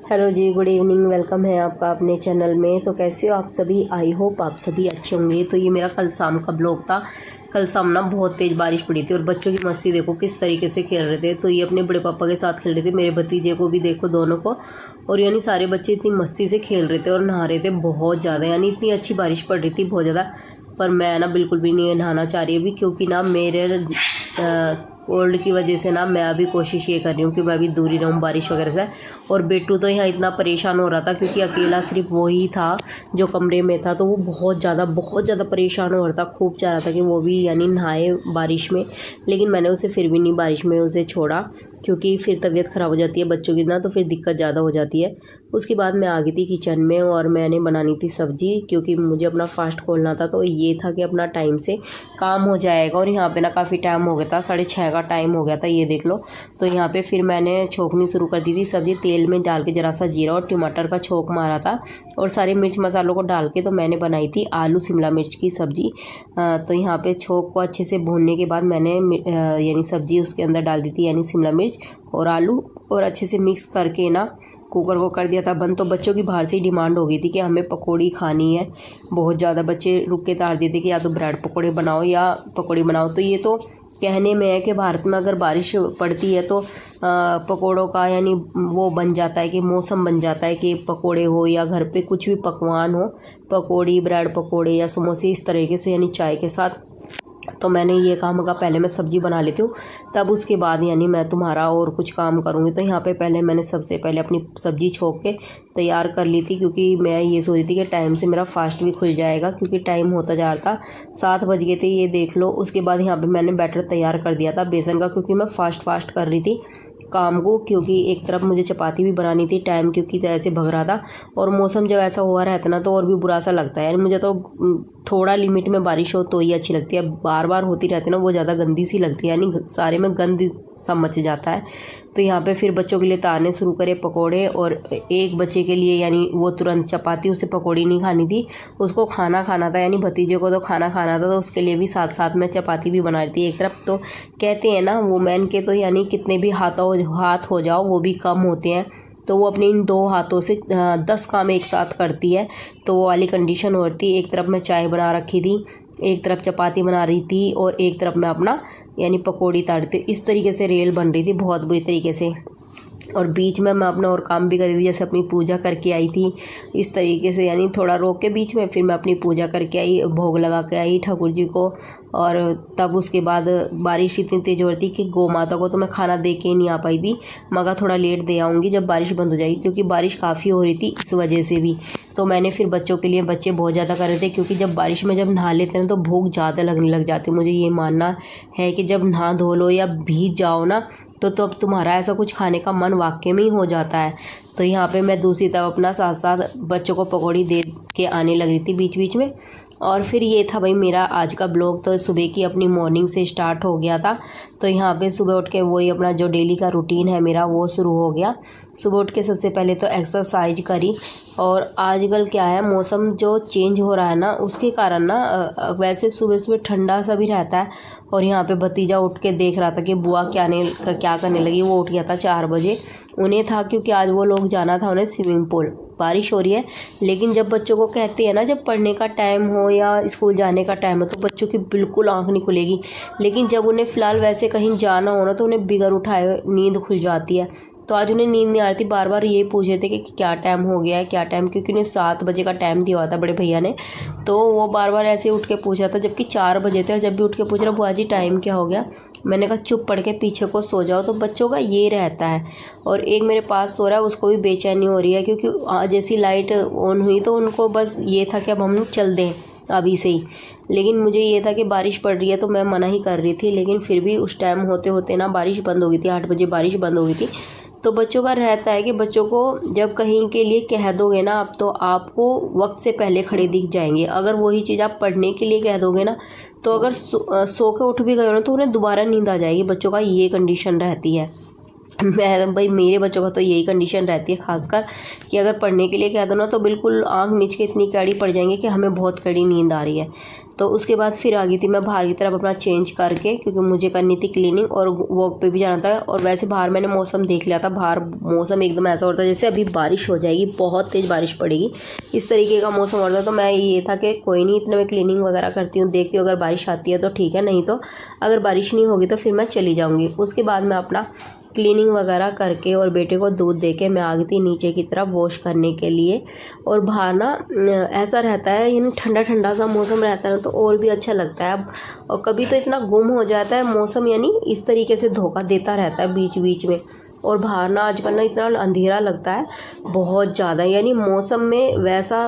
Hello जी, good evening. Welcome है आपका अपने चैनल में। तो कैसे हो आप सभी? आई होप आप सभी अच्छे होंगे। तो ये मेरा कल शाम का ब्लॉग था। कल शाम ना बहुत तेज़ बारिश पड़ी थी और बच्चों की मस्ती देखो किस तरीके से खेल रहे थे। तो ये अपने बड़े पापा के साथ खेल रहे थे, मेरे भतीजे को भी देखो, दोनों को। और यानी सारे बच्चे इतनी मस्ती से खेल रहे थे और नहा रहे थे बहुत ज़्यादा। यानी इतनी अच्छी बारिश पड़ रही थी बहुत ज़्यादा। पर मैं ना बिल्कुल भी नहीं नहाना चाह रही अभी, क्योंकि ना मेरे कोल्ड की वजह से ना मैं अभी कोशिश ये कर रही हूँ कि मैं अभी दूर ही रहूँ बारिश वगैरह से। और बेटू तो यहाँ इतना परेशान हो रहा था क्योंकि अकेला सिर्फ वो ही था जो कमरे में था। तो वो बहुत ज़्यादा परेशान हो रहा था, खूब चाह रहा था कि वो भी यानी नहाए बारिश में। लेकिन मैंने उसे फिर भी नहीं बारिश में उसे छोड़ा, क्योंकि फिर तबीयत ख़राब हो जाती है बच्चों की ना, तो फिर दिक्कत ज़्यादा हो जाती है। उसके बाद मैं आ गई थी किचन में और मैंने बनानी थी सब्ज़ी, क्योंकि मुझे अपना फास्ट खोलना था। तो ये था कि अपना टाइम से काम हो जाएगा। और यहाँ पे ना काफ़ी टाइम हो गया था, 6:30 का टाइम हो गया था, ये देख लो। तो यहाँ पे फिर मैंने छोंकनी शुरू कर दी थी सब्ज़ी। तेल में डाल के ज़रा सा जीरा और टमाटर का छोंक मारा था और सारे मिर्च मसालों को डाल के तो मैंने बनाई थी आलू शिमला मिर्च की सब्ज़ी। तो यहाँ पे छोंक को अच्छे से भूनने के बाद मैंने यानी सब्ज़ी उसके अंदर डाल दी थी, यानी शिमला मिर्च और आलू, और अच्छे से मिक्स करके ना कुकर को कर दिया था बंद। तो बच्चों की बाहर से ही डिमांड हो गई थी कि हमें पकौड़ी खानी है। बहुत ज़्यादा बच्चे रुक के तार दिए थे कि या तो ब्रेड पकौड़े बनाओ या पकौड़ी बनाओ। तो ये तो कहने में है कि भारत में अगर बारिश पड़ती है तो पकौड़ों का यानी वो बन जाता है कि मौसम बन जाता है कि पकौड़े हो या घर पे कुछ भी पकवान हो, पकौड़ी, ब्रेड पकौड़े या समोसे, इस तरीके से, यानी चाय के साथ। तो मैंने ये कहा मगा पहले मैं सब्ज़ी बना लेती हूँ, तब उसके बाद यानी मैं तुम्हारा और कुछ काम करूँगी। तो यहाँ पे पहले मैंने सबसे पहले अपनी सब्ज़ी छोंक के तैयार कर ली थी, क्योंकि मैं ये सोच रही थी कि टाइम से मेरा फास्ट भी खुल जाएगा, क्योंकि टाइम होता जा रहा था, 7 बज गए थे, ये देख लो। उसके बाद यहाँ पे मैंने बैटर तैयार कर दिया था बेसन का, क्योंकि मैं फास्ट कर रही थी काम को, क्योंकि एक तरफ मुझे चपाती भी बनानी थी, टाइम क्योंकि ऐसे भग रहा था। और मौसम जब ऐसा हुआ रहता ना तो और भी बुरा सा लगता है। यानी मुझे तो थोड़ा लिमिट में बारिश हो तो ही अच्छी लगती है, बार बार होती रहती है ना वो ज़्यादा गंदी सी लगती है, यानी सारे में गंद सा मच जाता है। तो यहाँ पे फिर बच्चों के लिए तारने शुरू करे पकोड़े, और एक बच्चे के लिए यानी वो तुरंत चपाती, उसे पकौड़ी नहीं खानी थी, उसको खाना था, यानी भतीजे को तो खाना था। तो उसके लिए भी साथ साथ में चपाती भी बना रही थी एक तरफ। तो कहते हैं ना वुमेन के तो यानी कितने भी हाथ हो जाओ वो भी कम होते हैं। तो वो अपने इन 2 हाथों से 10 काम एक साथ करती है, तो वो वाली कंडीशन होती है। एक तरफ मैं चाय बना रखी थी, एक तरफ चपाती बना रही थी, और एक तरफ मैं अपना यानी पकौड़ी तार रही थी। इस तरीके से रेल बन रही थी बहुत बुरी तरीके से। और बीच में मैं अपना और काम भी कर रही थी, जैसे अपनी पूजा करके आई थी इस तरीके से, यानी थोड़ा रोक के बीच में फिर मैं अपनी पूजा करके आई, भोग लगा के आई ठाकुर जी को। और तब उसके बाद बारिश इतनी तेज़ हो रही थी कि गौ माता को तो मैं खाना दे के ही नहीं आ पाई थी, मगर थोड़ा लेट दे आऊँगी जब बारिश बंद हो जाएगी, क्योंकि बारिश काफ़ी हो रही थी इस वजह से भी। तो मैंने फिर बच्चों के लिए, बच्चे बहुत ज़्यादा कर रहे थे, क्योंकि जब बारिश में जब नहा लेते हैं तो भूख ज़्यादा लगने लग जाती है। मुझे ये मानना है कि जब नहा धो लो या भीग जाओ ना तो अब तुम्हारा ऐसा कुछ खाने का मन वाकई में ही हो जाता है। तो यहाँ पे मैं दूसरी तरफ अपना साथ साथ बच्चों को पकौड़ी दे के आने लग रही थी बीच बीच में। और फिर ये था भाई मेरा आज का ब्लॉग। तो सुबह की अपनी मॉर्निंग से स्टार्ट हो गया था। तो यहाँ पे सुबह उठ के वही अपना जो डेली का रूटीन है मेरा वो शुरू हो गया। सुबह उठ के सबसे पहले तो एक्सरसाइज करी। और आजकल क्या है, मौसम जो चेंज हो रहा है ना उसके कारण ना वैसे सुबह सुबह ठंडा सा भी रहता है। और यहाँ पे भतीजा उठ के देख रहा था कि बुआ क्या करने लगी। वो उठ गया था 4 बजे। उन्हें था क्योंकि आज वो लोग जाना था उन्हें स्विमिंग पूल। बारिश हो रही है, लेकिन जब बच्चों को कहते हैं ना जब पढ़ने का टाइम हो या स्कूल जाने का टाइम हो तो बच्चों की बिल्कुल आँख नहीं खुलेगी। लेकिन जब उन्हें फ़िलहाल वैसे कहीं जाना हो ना तो उन्हें बिगर उठाए नींद खुल जाती है। तो आज उन्हें नींद नहीं आ रही थी, बार बार ये पूछ रहे थे कि क्या टाइम हो गया है, क्या टाइम, क्योंकि उन्हें 7 बजे का टाइम दिया हुआ था बड़े भैया ने। तो वो बार बार ऐसे उठ के पूछा था, जबकि 4 बजे थे। और जब भी उठ के पूछ रहा बुआ जी टाइम क्या हो गया, मैंने कहा चुप पड़ के पीछे को सो जाओ। तो बच्चों का ये रहता है। और एक मेरे पास सो रहा है, उसको भी बेचैनी हो रही है, क्योंकि जैसी लाइट ऑन हुई तो उनको बस ये था कि अब हम चल दें, अभी से ही। लेकिन मुझे ये था कि बारिश पड़ रही है तो मैं मना ही कर रही थी, लेकिन फिर भी उस टाइम होते होते ना बारिश बंद हो गई थी, 8 बजे बारिश बंद हो गई थी। तो बच्चों का रहता है कि बच्चों को जब कहीं के लिए कह दोगे ना आप, तो आपको वक्त से पहले खड़े दिख जाएंगे। अगर वही चीज़ आप पढ़ने के लिए कह दोगे ना, तो अगर सो के उठ भी गए हो ना तो उन्हें दोबारा नींद आ जाएगी। बच्चों का ये कंडीशन रहती है। भाई मेरे बच्चों का तो यही कंडीशन रहती है खासकर, कि अगर पढ़ने के लिए कह दो ना तो बिल्कुल आंख मीच के इतनी कड़ी पड़ जाएंगे कि हमें बहुत कड़ी नींद आ रही है। तो उसके बाद फिर आ गई थी मैं बाहर की तरफ अपना चेंज करके, क्योंकि मुझे करनी थी क्लीनिंग और वॉक पे भी जाना था। और वैसे बाहर मैंने मौसम देख लिया था, बाहर मौसम एकदम ऐसा होता है जैसे अभी बारिश हो जाएगी, बहुत तेज़ बारिश पड़ेगी, इस तरीके का मौसम होता है। तो मैं ये था कि कोई नहीं, इतने में क्लीनिंग वगैरह करती हूँ, देखती हूँ अगर बारिश आती है तो ठीक है, नहीं तो अगर बारिश नहीं होगी तो फिर मैं चली जाऊँगी। उसके बाद मैं अपना क्लीनिंग वगैरह करके और बेटे को दूध दे के मैं आ गई थी नीचे की तरफ वॉश करने के लिए। और बाहर ना ऐसा रहता है, यानी ठंडा ठंडा सा मौसम रहता है ना, तो और भी अच्छा लगता है। और कभी तो इतना गुम हो जाता है मौसम, यानी इस तरीके से धोखा देता रहता है बीच बीच में। और बाहर ना आजकल ना इतना अंधेरा लगता है बहुत ज़्यादा, यानी मौसम में वैसा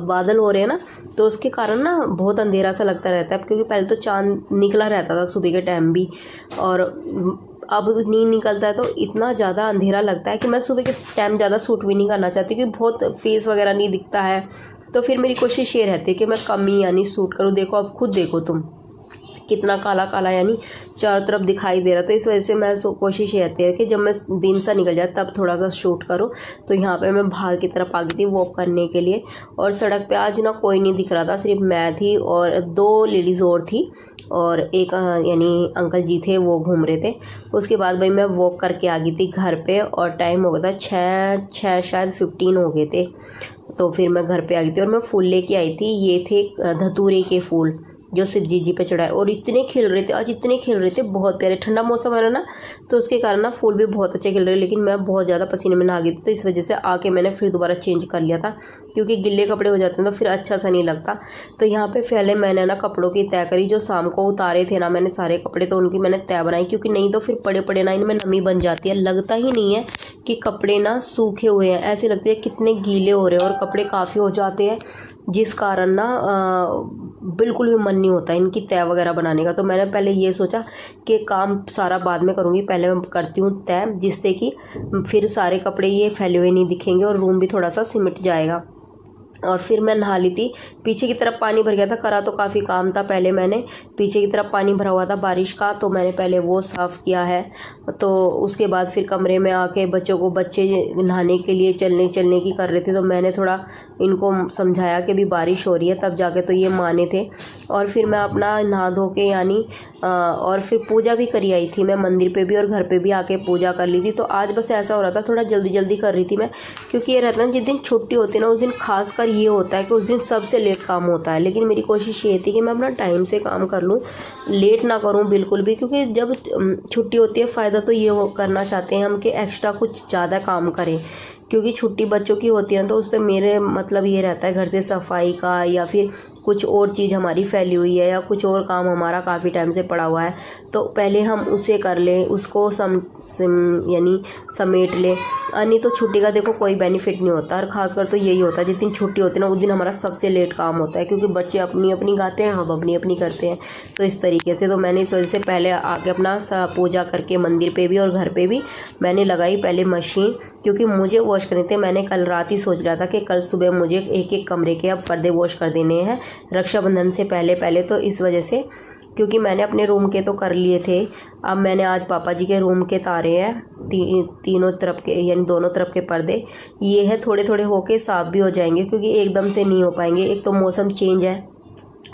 बादल हो रहे हैं ना, तो उसके कारण ना बहुत अंधेरा सा लगता रहता है। क्योंकि पहले तो चांद निकला रहता था सुबह के टाइम भी, और अब नींद निकलता है तो इतना ज़्यादा अंधेरा लगता है कि मैं सुबह के टाइम ज़्यादा सूट भी नहीं करना चाहती, क्योंकि बहुत फेस वगैरह नहीं दिखता है। तो फिर मेरी कोशिश ये रहती है कि मैं कम ही यानी सूट करूँ। देखो अब खुद देखो तुम कितना काला काला यानी चारों तरफ दिखाई दे रहा। तो इस वजह से मैं कोशिश ये रहती है कि जब मैं दिन सा निकल जाए तब थोड़ा सा शूट करूँ। तो यहाँ पे मैं बाहर की तरफ आ गई थी वॉक करने के लिए, और सड़क पे आज ना कोई नहीं दिख रहा था, सिर्फ मैं थी और 2 लेडीज़ और थी, और एक यानी अंकल जी थे, वो घूम रहे थे। उसके बाद भाई मैं वॉक करके आ गई थी घर पे, और टाइम हो गया था 6 शायद 15 हो गए थे। तो फिर मैं घर पे आ गई थी और मैं फूल लेके आई थी। ये थे धतूरे के फूल जो शिव जी पे चढ़ाए, और इतने खिल रहे थे आज, इतने खिल रहे थे, बहुत प्यारे। ठंडा मौसम है ना, तो उसके कारण ना फूल भी बहुत अच्छे खिल रहे। लेकिन मैं बहुत ज़्यादा पसीने में नहा गई थी, तो इस वजह से आके मैंने फिर दोबारा चेंज कर लिया था, क्योंकि गिल्ले कपड़े हो जाते हैं तो फिर अच्छा सा नहीं लगता। तो यहाँ पे पहले मैंने ना कपड़ों की तय करी, जो शाम को उतारे थे ना मैंने सारे कपड़े, तो उनकी मैंने तय बनाई, क्योंकि नहीं तो फिर पड़े पड़े ना इनमें नमी बन जाती है। लगता ही नहीं है कि कपड़े ना सूखे हुए हैं, ऐसे लगते हैं कितने गीले हो रहे हैं, और कपड़े काफ़ी हो जाते हैं, जिस कारण ना बिल्कुल भी मन नहीं होता इनकी तय वगैरह बनाने का। तो मैंने पहले ये सोचा कि काम सारा बाद में करूँगी, पहले मैं करती हूँ तय, जिससे कि फिर सारे कपड़े ये फैले हुए नहीं दिखेंगे और रूम भी थोड़ा सा सिमट जाएगा। और फिर मैं नहा ली थी। पीछे की तरफ पानी भर गया था, करा तो काफ़ी काम था। पहले मैंने पीछे की तरफ पानी भरा हुआ था बारिश का, तो मैंने पहले वो साफ़ किया है। तो उसके बाद फिर कमरे में आके बच्चे नहाने के लिए चलने की कर रहे थे, तो मैंने थोड़ा इनको समझाया कि भी बारिश हो रही है, तब जाके तो ये माने थे। और फिर मैं अपना नहा धो के यानी और फिर पूजा भी करी आई थी मैं मंदिर पे भी, और घर पे भी आके पूजा कर ली थी। तो आज बस ऐसा हो रहा था, थोड़ा जल्दी जल्दी कर रही थी मैं, क्योंकि ये रहता है जिस दिन छुट्टी होती है ना, उस दिन खासकर ये होता है कि उस दिन सबसे लेट काम होता है। लेकिन मेरी कोशिश ये थी कि मैं अपना टाइम से काम कर लूँ, लेट ना करूँ बिल्कुल भी, क्योंकि जब छुट्टी होती है फ़ायदा तो ये करना चाहते हैं हम कि एक्स्ट्रा कुछ ज़्यादा काम करें, क्योंकि छुट्टी बच्चों की होती है तो उस पर मेरे मतलब ये रहता है घर से सफाई का, या फिर कुछ और चीज़ हमारी फैली हुई है, या कुछ और काम हमारा काफ़ी टाइम से पड़ा हुआ है, तो पहले हम उसे कर लें, उसको यानी समेट लें। नहीं तो छुट्टी का देखो कोई बेनिफिट नहीं होता, और ख़ासकर तो यही होता है जिस दिन छुट्टी होती है ना, उस दिन हमारा सबसे लेट काम होता है, क्योंकि बच्चे अपनी अपनी गाते हैं, हम अपनी अपनी करते हैं। तो इस तरीके से तो मैंने इस वजह से पहले आके अपना पूजा करके मंदिर पे भी और घर पे भी मैंने लगाई पहले मशीन, क्योंकि मुझे वॉश करने थे। मैंने कल रात ही सोच रहा था कि कल सुबह मुझे एक एक कमरे के अब पर्दे वॉश कर देने हैं रक्षाबंधन से पहले। तो इस वजह से, क्योंकि मैंने अपने रूम के तो कर लिए थे, अब मैंने आज पापा जी के रूम के तारे हैं तीनों तरफ के, यानी दोनों तरफ के पर्दे। ये है थोड़े थोड़े होके साफ़ भी हो जाएंगे, क्योंकि एकदम से नहीं हो पाएंगे। एक तो मौसम चेंज है,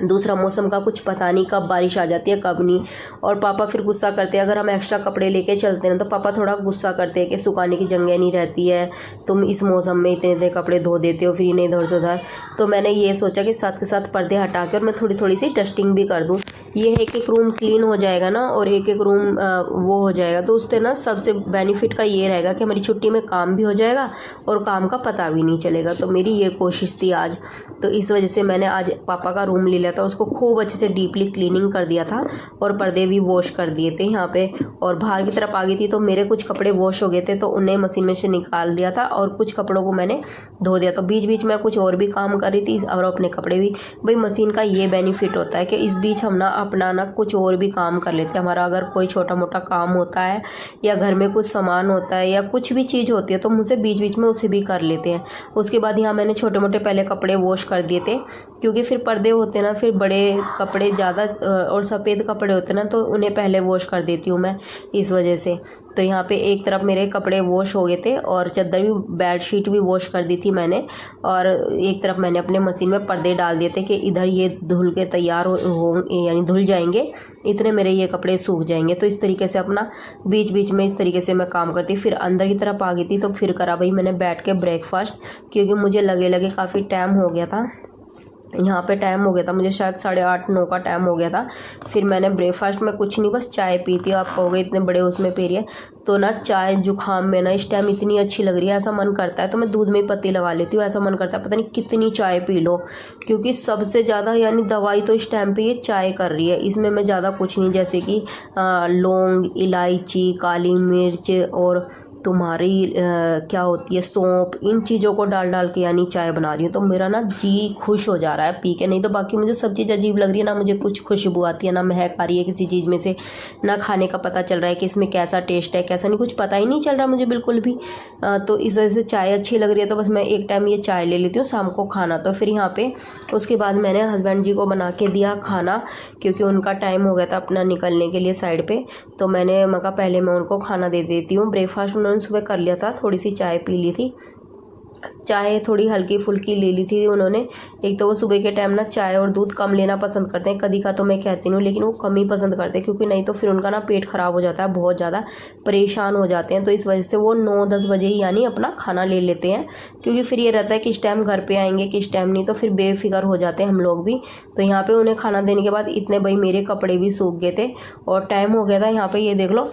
दूसरा मौसम का कुछ पता नहीं कब बारिश आ जाती है कब नहीं। और पापा फिर गुस्सा करते हैं, अगर हम एक्स्ट्रा कपड़े लेके चलते हैं तो पापा थोड़ा गुस्सा करते हैं कि सुखाने की जगह नहीं रहती है, तुम इस मौसम में इतने इतने कपड़े धो देते हो, फिर इन्हें इधर से उधर। तो मैंने ये सोचा कि साथ के साथ पर्दे हटा के और मैं थोड़ी थोड़ी सी डस्टिंग भी कर दूँ। ये एक एक रूम क्लीन हो जाएगा ना, और एक एक रूम वो हो जाएगा, तो उससे ना सबसे बेनिफिट का ये रहेगा कि हमारी छुट्टी में काम भी हो जाएगा और काम का पता भी नहीं चलेगा। तो मेरी ये कोशिश थी आज, तो इस वजह से मैंने आज पापा का रूम ले लिया था, उसको खूब अच्छे से डीपली क्लीनिंग कर दिया था और पर्दे भी वॉश कर दिए थे यहाँ पे। और बाहर की तरफ आ गई थी तो मेरे कुछ कपड़े वॉश हो गए थे तो उन्हें मशीन में से निकाल दिया था और कुछ कपड़ों को मैंने धो दिया। तो बीच बीच में कुछ और भी काम कर रही थी और अपने कपड़े भी। भाई मशीन का ये बेनिफिट होता है कि इस बीच हम ना अपना ना कुछ और भी काम कर लेते हैं। हमारा अगर कोई छोटा मोटा काम होता है या घर में कुछ सामान होता है या कुछ भी चीज़ होती है तो मुझसे बीच बीच में उसे भी कर लेते हैं। उसके बाद यहाँ मैंने छोटे मोटे पहले कपड़े वॉश कर दिए थे, क्योंकि फिर पर्दे होते हैं ना, फिर बड़े कपड़े ज़्यादा और सफ़ेद कपड़े होते हैं ना तो उन्हें पहले वॉश कर देती हूँ मैं, इस वजह से। तो यहाँ पे एक तरफ मेरे कपड़े वॉश हो गए थे और चादर भी, बेडशीट भी वॉश कर दी थी मैंने। और एक तरफ मैंने अपने मशीन में पर्दे डाल दिए थे कि इधर ये धुल के तैयार हो यानी धुल जाएंगे, इतने मेरे ये कपड़े सूख जाएंगे। तो इस तरीके से अपना बीच बीच में इस तरीके से मैं काम करती। फिर अंदर की तरफ आ गई थी तो फिर करा भाई मैंने बैठ के ब्रेकफास्ट, क्योंकि मुझे लगे काफ़ी टाइम हो गया था। यहाँ पे टाइम हो गया था मुझे, शायद 8:30-9 का टाइम हो गया था। फिर मैंने ब्रेकफास्ट में कुछ नहीं, बस चाय पी थी। आप कहोगे इतने बड़े उसमें पी रही है, तो ना चाय जुकाम में ना इस टाइम इतनी अच्छी लग रही है, ऐसा मन करता है तो मैं दूध में पत्ती लगा लेती हूँ। ऐसा मन करता है पता नहीं कितनी चाय पी लो, क्योंकि सबसे ज़्यादा यानी दवाई तो इस टाइम पे ये चाय कर रही है। इसमें मैं ज़्यादा कुछ नहीं, जैसे कि लौंग, इलायची, काली मिर्च और तुम्हारी क्या होती है सौंफ, इन चीज़ों को डाल डाल के यानी चाय बना रही हूँ। तो मेरा ना जी खुश हो जा रहा है पी के। नहीं तो बाकी मुझे सब चीज़ अजीब लग रही है ना, मुझे कुछ खुशबू आती है ना, महक आ रही है किसी चीज़ में से, ना खाने का पता चल रहा है कि इसमें कैसा टेस्ट है कैसा नहीं, कुछ पता ही नहीं चल रहा मुझे बिल्कुल भी। तो इस वजह से चाय अच्छी लग रही है तो बस मैं एक टाइम ये चाय ले लेती हूँ शाम को खाना। तो फिर यहाँ पे उसके बाद मैंने हस्बैंड जी को बना के दिया खाना, क्योंकि उनका टाइम हो गया था अपना निकलने के लिए साइड पे। तो मैंने मगा पहले मैं उनको खाना दे देती हूँ। ब्रेकफास्ट उन्होंने सुबह कर लिया था, थोड़ी सी चाय पी ली थी, चाय थोड़ी हल्की फुल्की ले ली थी उन्होंने। एक तो वो सुबह के टाइम ना चाय और दूध कम लेना पसंद करते हैं, कभी का तो मैं कहती हूँ लेकिन वो कम ही पसंद करते हैं, क्योंकि नहीं तो फिर उनका ना पेट ख़राब हो जाता है, बहुत ज़्यादा परेशान हो जाते हैं। तो इस वजह से वो 9-10 बजे ही यानी अपना खाना ले लेते हैं, क्योंकि फिर ये रहता है किस टाइम घर पर आएंगे किस टाइम नहीं, तो फिर बेफिक्र हो जाते हैं हम लोग भी। तो यहाँ पर उन्हें खाना देने के बाद इतने भाई मेरे कपड़े भी सूख गए थे और टाइम हो गया था। यहाँ पर ये देख लो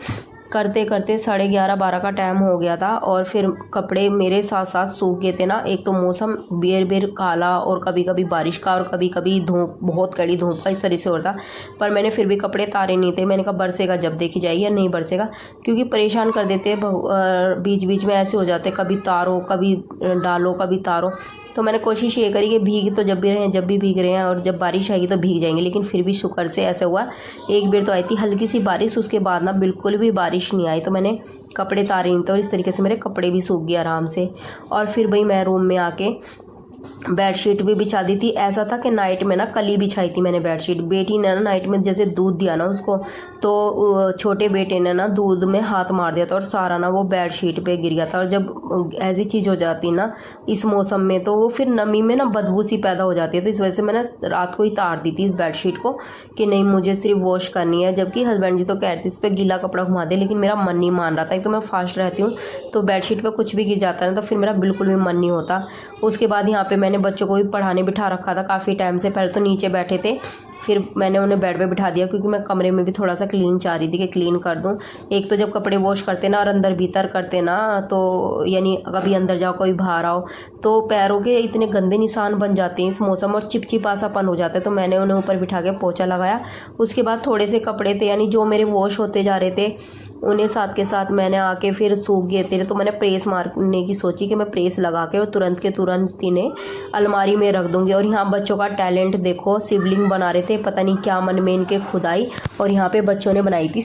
करते करते 11:30-12 का टाइम हो गया था और फिर कपड़े मेरे साथ साथ सूख गए थे ना। एक तो मौसम बेर काला और कभी कभी बारिश का और कभी कभी धूप, बहुत कड़ी धूप का, इस तरह से होता। पर मैंने फिर भी कपड़े तारे नहीं थे। मैंने कहा बरसेगा जब देखी जाएगी या नहीं बरसेगा, क्योंकि परेशान कर देते बीच बीच में ऐसे हो जाते, कभी तारो कभी डालो कभी तारो। तो मैंने कोशिश ये करी कि भीग तो जब भी रहे हैं, जब भी भीग रहे हैं और जब बारिश आएगी तो भीग जाएंगे। लेकिन फिर भी शुक्र से ऐसा हुआ, एक बार तो आई थी हल्की सी बारिश, उसके बाद ना बिल्कुल भी बारिश नहीं आई। तो मैंने कपड़े तारे नहीं थे और इस तरीके से मेरे कपड़े भी सूख गए आराम से। और फिर भाई मैं रूम में आके बेडशीट भी बिछा दी थी। ऐसा था कि नाइट में ना कल ही बिछाई थी मैंने बेडशीट। बेटी ने ना नाइट में जैसे दूध दिया ना उसको, तो छोटे बेटे ने ना दूध में हाथ मार दिया था और सारा ना वो बेडशीट पे गिर गया था। और जब ऐसी चीज़ हो जाती ना इस मौसम में तो वो फिर नमी में ना बदबू सी पैदा हो जाती है। तो इस वजह से मैंने रात को ही तार दी थी इस बेडशीट को कि नहीं मुझे सिर्फ वॉश करनी है। जबकि हस्बैंड जी तो कहते थे इस पर गीला कपड़ा घुमा दे, लेकिन मेरा मन नहीं मान रहा था। एक तो मैं फास्ट रहती हूँ तो बेडशीट पर कुछ भी गिर जाता है ना तो फिर मेरा बिल्कुल भी मन नहीं होता। उसके बाद यहाँ पे मैंने बच्चों को भी पढ़ाने बिठा रखा था काफ़ी टाइम से। पहले तो नीचे बैठे थे, फिर मैंने उन्हें बेड पे बिठा दिया, क्योंकि मैं कमरे में भी थोड़ा सा क्लीन चाह रही थी कि क्लीन कर दूं। एक तो जब कपड़े वॉश करते ना और अंदर भीतर करते ना, तो यानी कभी अंदर जाओ कभी बाहर आओ तो पैरों के इतने गंदे निशान बन जाते हैं इस मौसम और चिपचिपासापन हो जाता है। तो मैंने उन्हें ऊपर बिठा के पोछा लगाया। उसके बाद थोड़े से कपड़े थे यानी जो मेरे वॉश होते जा रहे थे उन्हें साथ के साथ मैंने आके फिर सूख गए थे तो मैंने प्रेस मारने की सोची कि मैं प्रेस लगा के और तुरंत के तुरंत इन्हें अलमारी में रख दूंगी। और यहाँ बच्चों का टैलेंट देखो, शिवलिंग बना रहे थे, पता नहीं क्या मन में इनके खुदाई। और यहाँ पे बच्चों ने बनाई थी